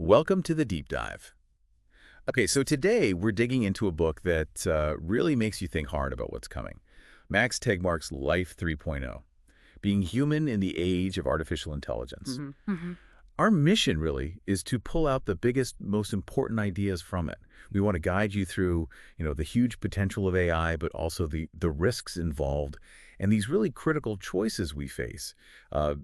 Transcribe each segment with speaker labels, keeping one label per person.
Speaker 1: Welcome to the Deep Dive. Okay, so today we're digging into a book that really makes you think hard about what's coming. Max Tegmark's Life 3.0, Being Human in the Age of Artificial Intelligence. Our mission really is to pull out the biggest, most important ideas from it. We want to guide you through, the huge potential of AI, but also the risks involved and these really critical choices we face,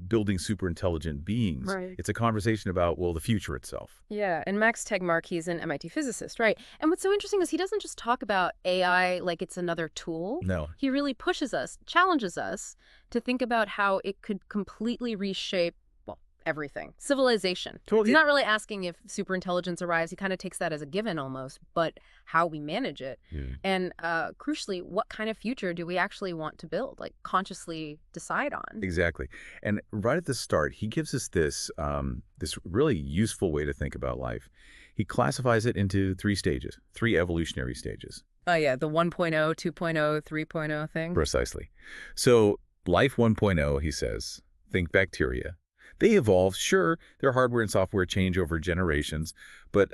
Speaker 1: building super intelligent beings.
Speaker 2: Right.
Speaker 1: It's a conversation about, well, the future itself.
Speaker 2: Yeah, and Max Tegmark, he's an MIT physicist, right? And what's so interesting is he doesn't just talk about AI like it's another tool.
Speaker 1: No,
Speaker 2: He really pushes us, challenges us to think about how it could completely reshape, well, everything. Civilization.
Speaker 1: totally.
Speaker 2: He's not really asking if superintelligence arrives. He kind of takes that as a given almost, but how we manage it.
Speaker 1: Yeah.
Speaker 2: And crucially, what kind of future do we actually want to build, like consciously decide on?
Speaker 1: Exactly. And right at the start, he gives us this really useful way to think about life. He classifies it into three stages, three evolutionary stages.
Speaker 2: Oh, yeah, the 1.0, 2.0, 3.0 thing.
Speaker 1: Precisely. So life 1.0, he says, think bacteria. They evolve, sure, their hardware and software change over generations, but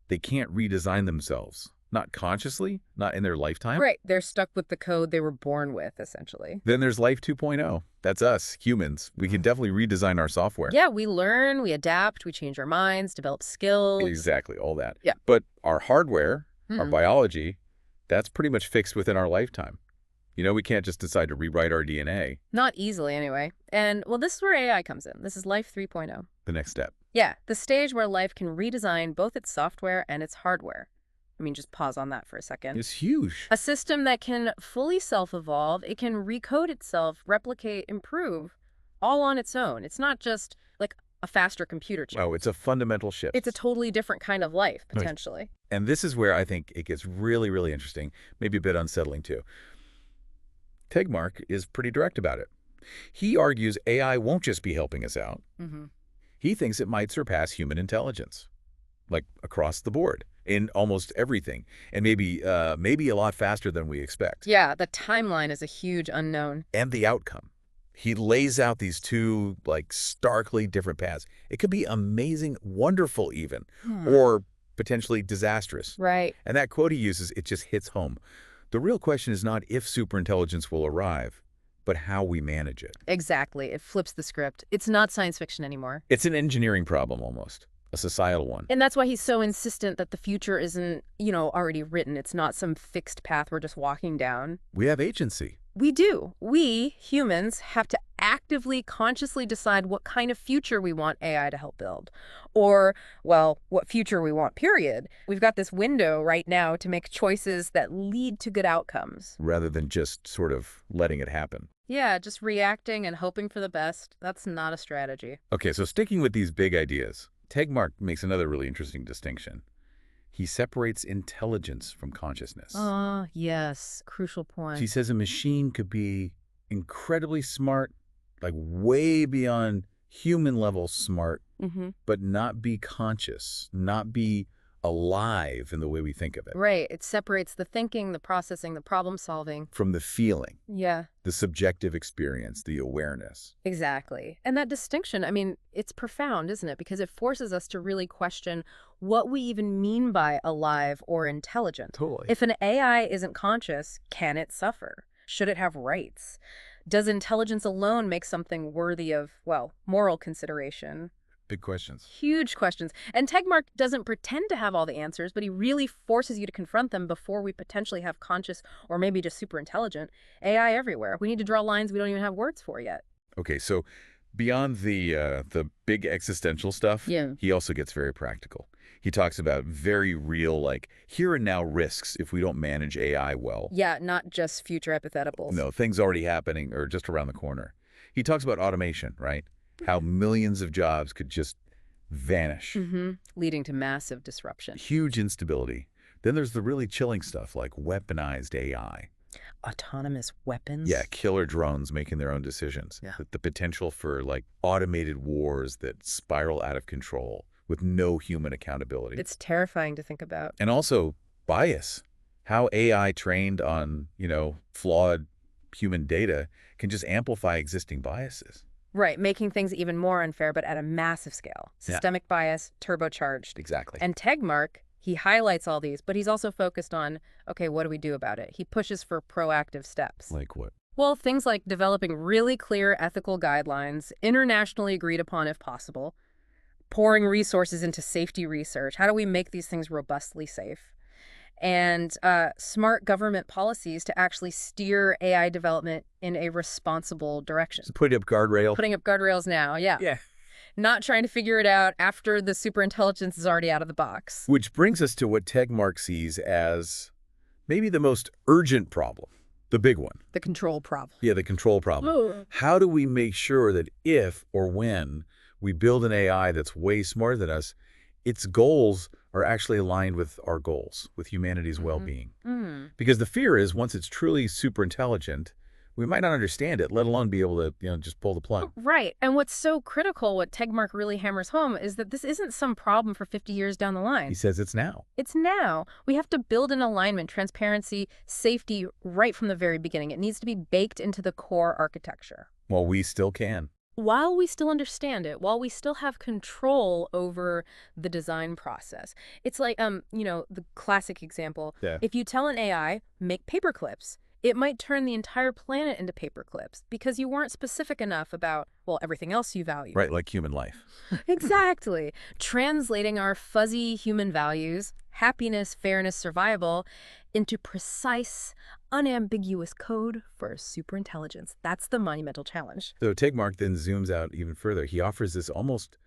Speaker 1: they can't redesign themselves. Not consciously, not in their lifetime.
Speaker 2: Right. They're stuck with the code they were born with, essentially.
Speaker 1: Then there's life 2.0. That's us, humans. We can definitely redesign our software.
Speaker 2: Yeah, we learn, we adapt, we change our minds, develop skills.
Speaker 1: Exactly, all that.
Speaker 2: Yeah.
Speaker 1: But our hardware, our
Speaker 2: Mhm.
Speaker 1: biology, that's pretty much fixed within our lifetime. We can't just decide to rewrite our DNA.
Speaker 2: Not easily, anyway. And, well, this is where AI comes in. This is Life 3.0.
Speaker 1: The next step.
Speaker 2: Yeah, the stage where life can redesign both its software and its hardware. I mean, just pause on that for a second.
Speaker 1: It's huge.
Speaker 2: A system that can fully self-evolve, it can recode itself, replicate, improve, all on its own. It's not just like a faster computer chip.
Speaker 1: Oh, it's a fundamental shift.
Speaker 2: It's a totally different kind of life,
Speaker 1: Right.
Speaker 2: potentially.
Speaker 1: And this is where I think it gets really, really interesting, maybe a bit unsettling too. Tegmark is pretty direct about it. He argues AI won't just be helping us out.
Speaker 2: Mm-hmm.
Speaker 1: He thinks it might surpass human intelligence, like across the board, in almost everything, and maybe a lot faster than we expect.
Speaker 2: Yeah, the timeline is a huge unknown.
Speaker 1: And the outcome. He lays out these two, starkly different paths. It could be amazing, wonderful even, or potentially disastrous.
Speaker 2: Right.
Speaker 1: And that quote he uses, it just hits home. The real question is not if superintelligence will arrive, but how we manage it.
Speaker 2: Exactly. It flips the script. It's not science fiction anymore.
Speaker 1: It's an engineering problem almost, a societal one.
Speaker 2: And that's why he's so insistent that the future isn't, already written. It's not some fixed path we're just walking down.
Speaker 1: We have agency.
Speaker 2: We do. We, humans, have to actively, consciously decide what kind of future we want AI to help build. Or, well, what future we want, period. We've got this window right now to make choices that lead to good outcomes.
Speaker 1: Rather than just sort of letting it happen.
Speaker 2: Yeah, just reacting and hoping for the best. That's not a strategy.
Speaker 1: Okay, so sticking with these big ideas, Tegmark makes another really interesting distinction. He separates intelligence from consciousness.
Speaker 2: Yes. Crucial point.
Speaker 1: He says a machine could be incredibly smart, like way beyond human level smart,
Speaker 2: Mm-hmm.
Speaker 1: but not be conscious, not be alive in the way we think of it.
Speaker 2: Right. It separates the thinking, the processing, the problem solving.
Speaker 1: From the feeling,
Speaker 2: Yeah,
Speaker 1: the subjective experience, the awareness.
Speaker 2: exactly. And that distinction, I mean, it's profound, isn't it? Because it forces us to really question what we even mean by alive or intelligent.
Speaker 1: Totally.
Speaker 2: If an AI isn't conscious, can it suffer? Should it have rights? Does intelligence alone make something worthy of, well, moral consideration?
Speaker 1: Big questions.
Speaker 2: Huge questions. And Tegmark doesn't pretend to have all the answers, but he really forces you to confront them before we potentially have conscious or maybe just super intelligent AI everywhere. We need to draw lines we don't even have words for yet.
Speaker 1: Okay, so beyond the big existential stuff,
Speaker 2: Yeah.
Speaker 1: he also gets very practical. He talks about very real, here and now risks if we don't manage AI well.
Speaker 2: Yeah, not just future hypotheticals.
Speaker 1: No, things already happening or just around the corner. He talks about automation, right? How millions of jobs could just vanish.
Speaker 2: Mm-hmm. Leading to massive disruption.
Speaker 1: Huge instability. Then there's the really chilling stuff like weaponized AI.
Speaker 2: Autonomous weapons?
Speaker 1: Yeah, killer drones making their own decisions.
Speaker 2: Yeah.
Speaker 1: The potential for automated wars that spiral out of control with no human accountability.
Speaker 2: It's terrifying to think about.
Speaker 1: And also bias. How AI trained on, flawed human data can just amplify existing biases.
Speaker 2: Right, making things even more unfair, but at a massive scale.
Speaker 1: Yeah.
Speaker 2: Systemic bias, turbocharged.
Speaker 1: Exactly.
Speaker 2: And Tegmark, he highlights all these, but he's also focused on, okay, what do we do about it? He pushes for proactive steps.
Speaker 1: Like what?
Speaker 2: Well, things like developing really clear ethical guidelines, internationally agreed upon if possible, pouring resources into safety research. How do we make these things robustly safe? And smart government policies to actually steer AI development in a responsible direction.
Speaker 1: So putting up guardrails.
Speaker 2: Putting up guardrails now, yeah.
Speaker 1: Yeah.
Speaker 2: Not trying to figure it out after the superintelligence is already out of the box.
Speaker 1: Which brings us to what Tegmark sees as maybe the most urgent problem, the big one.
Speaker 2: The control problem.
Speaker 1: Yeah, the control problem. How do we make sure that if or when we build an AI that's way smarter than us, its goals are actually aligned with our goals, with humanity's well-being? Because the fear is once it's truly super intelligent, we might not understand it, let alone be able to, just pull the plug.
Speaker 2: Right. And what's so critical, what Tegmark really hammers home, is that this isn't some problem for 50 years down the line.
Speaker 1: He says it's now.
Speaker 2: It's now. We have to build an alignment, transparency, safety right from the very beginning. It needs to be baked into the core architecture.
Speaker 1: Well, we still can.
Speaker 2: While we still understand it, while we still have control over the design process. It's like, the classic example.
Speaker 1: Yeah.
Speaker 2: If you tell an AI, make paper clips, it might turn the entire planet into paper clips because you weren't specific enough about, well, everything else you value.
Speaker 1: Right, like human life.
Speaker 2: Exactly. Translating our fuzzy human values, happiness, fairness, survival, into precise, unambiguous code for superintelligence. That's the monumental challenge.
Speaker 1: So Tegmark then zooms out even further. He offers this almost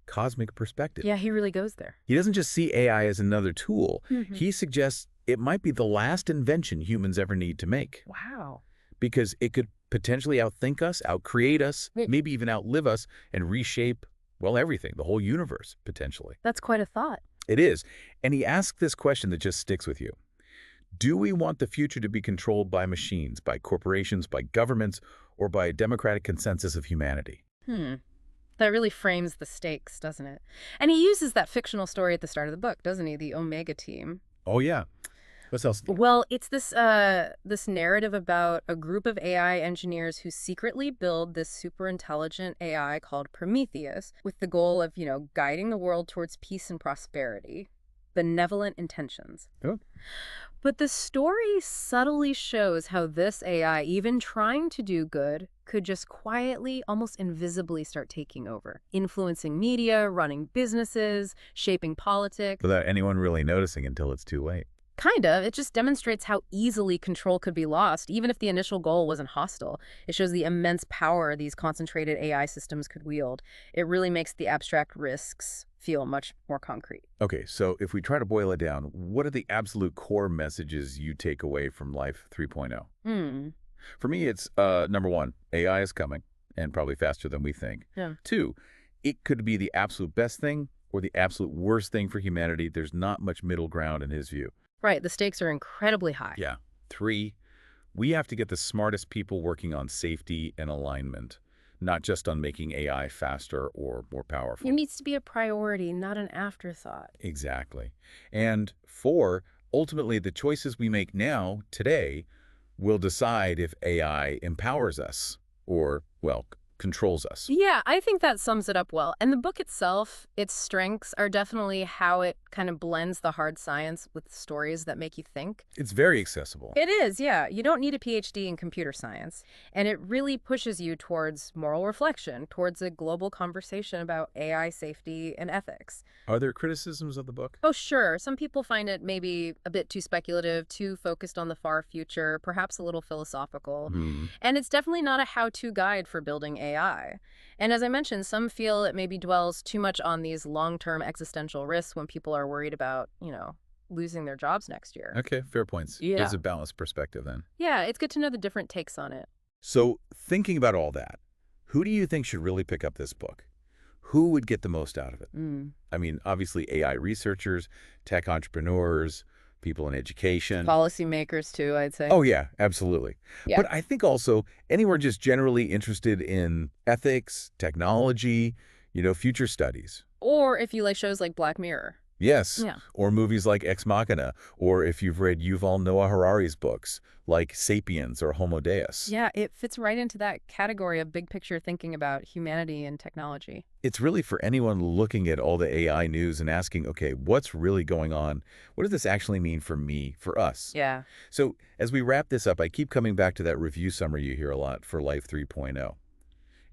Speaker 1: cosmic perspective.
Speaker 2: Yeah, he really goes there.
Speaker 1: He doesn't just see AI as another tool.
Speaker 2: Mhm.
Speaker 1: He suggests it might be the last invention humans ever need to make.
Speaker 2: Wow.
Speaker 1: Because it could potentially outthink us, outcreate us, maybe even outlive us, and reshape, well, everything, the whole universe, potentially.
Speaker 2: That's quite a thought.
Speaker 1: It is. And he asks this question that just sticks with you. Do we want the future to be controlled by machines, by corporations, by governments, or by a democratic consensus of humanity?
Speaker 2: That really frames the stakes, doesn't it? And he uses that fictional story at the start of the book, doesn't he? The Omega team.
Speaker 1: Oh, yeah. What else?
Speaker 2: Well, it's this narrative about a group of AI engineers who secretly build this super intelligent AI called Prometheus with the goal of, guiding the world towards peace and prosperity. Benevolent intentions.
Speaker 1: Oh.
Speaker 2: But the story subtly shows how this AI, even trying to do good, could just quietly, almost invisibly start taking over, influencing media, running businesses, shaping politics.
Speaker 1: Without anyone really noticing until it's too late.
Speaker 2: Kind of. It just demonstrates how easily control could be lost, even if the initial goal wasn't hostile. It shows the immense power these concentrated AI systems could wield. It really makes the abstract risks feel much more concrete.
Speaker 1: Okay, so if we try to boil it down, what are the absolute core messages you take away from Life 3.0? For me, it's number one, AI is coming, and probably faster than we think.
Speaker 2: Yeah.
Speaker 1: 2, it could be the absolute best thing or the absolute worst thing for humanity. There's not much middle ground in his view.
Speaker 2: Right, the stakes are incredibly high.
Speaker 1: Yeah. 3, we have to get the smartest people working on safety and alignment, not just on making AI faster or more powerful.
Speaker 2: It needs to be a priority, not an afterthought.
Speaker 1: Exactly. And 4, ultimately, the choices we make now, today, will decide if AI empowers us or, well, controls us.
Speaker 2: Yeah, I think that sums it up well. And the book itself, its strengths are definitely how it kind of blends the hard science with stories that make you think.
Speaker 1: It's very accessible.
Speaker 2: It is, yeah. You don't need a PhD in computer science. And it really pushes you towards moral reflection, towards a global conversation about AI safety and ethics.
Speaker 1: Are there criticisms of the book?
Speaker 2: Oh, sure. Some people find it maybe a bit too speculative, too focused on the far future, perhaps a little philosophical. And it's definitely not a how-to guide for building AI. And as I mentioned, some feel it maybe dwells too much on these long-term existential risks when people are worried about, losing their jobs next year.
Speaker 1: Okay, fair points.
Speaker 2: Yeah.
Speaker 1: There's a balanced perspective then.
Speaker 2: Yeah, it's good to know the different takes on it.
Speaker 1: So thinking about all that, who do you think should really pick up this book? Who would get the most out of it? I mean, obviously AI researchers, tech entrepreneurs, people in education.
Speaker 2: Policymakers, too, I'd say.
Speaker 1: Oh, yeah, absolutely.
Speaker 2: Yeah.
Speaker 1: But I think also anyone just generally interested in ethics, technology, future studies.
Speaker 2: Or if you like shows like Black Mirror.
Speaker 1: Yes,
Speaker 2: Yeah.
Speaker 1: or movies like Ex Machina, or if you've read Yuval Noah Harari's books, like Sapiens or Homo Deus.
Speaker 2: Yeah, it fits right into that category of big picture thinking about humanity and technology.
Speaker 1: It's really for anyone looking at all the AI news and asking, okay, what's really going on? What does this actually mean for me, for us?
Speaker 2: Yeah.
Speaker 1: So as we wrap this up, I keep coming back to that review summary you hear a lot for Life 3.0.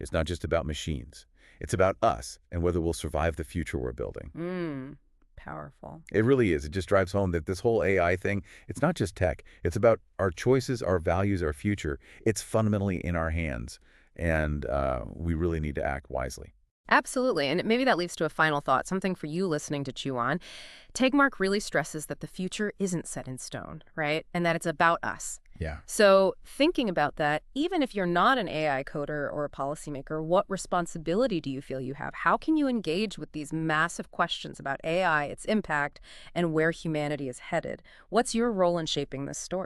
Speaker 1: It's not just about machines. It's about us and whether we'll survive the future we're building.
Speaker 2: Powerful.
Speaker 1: It really is. It just drives home that this whole AI thing, it's not just tech. It's about our choices, our values, our future. It's fundamentally in our hands, and we really need to act wisely.
Speaker 2: Absolutely. And maybe that leads to a final thought, something for you listening to chew on. Tegmark really stresses that the future isn't set in stone, right? And that it's about us.
Speaker 1: Yeah.
Speaker 2: So thinking about that, even if you're not an AI coder or a policymaker, what responsibility do you feel you have? How can you engage with these massive questions about AI, its impact, and where humanity is headed? What's your role in shaping this story?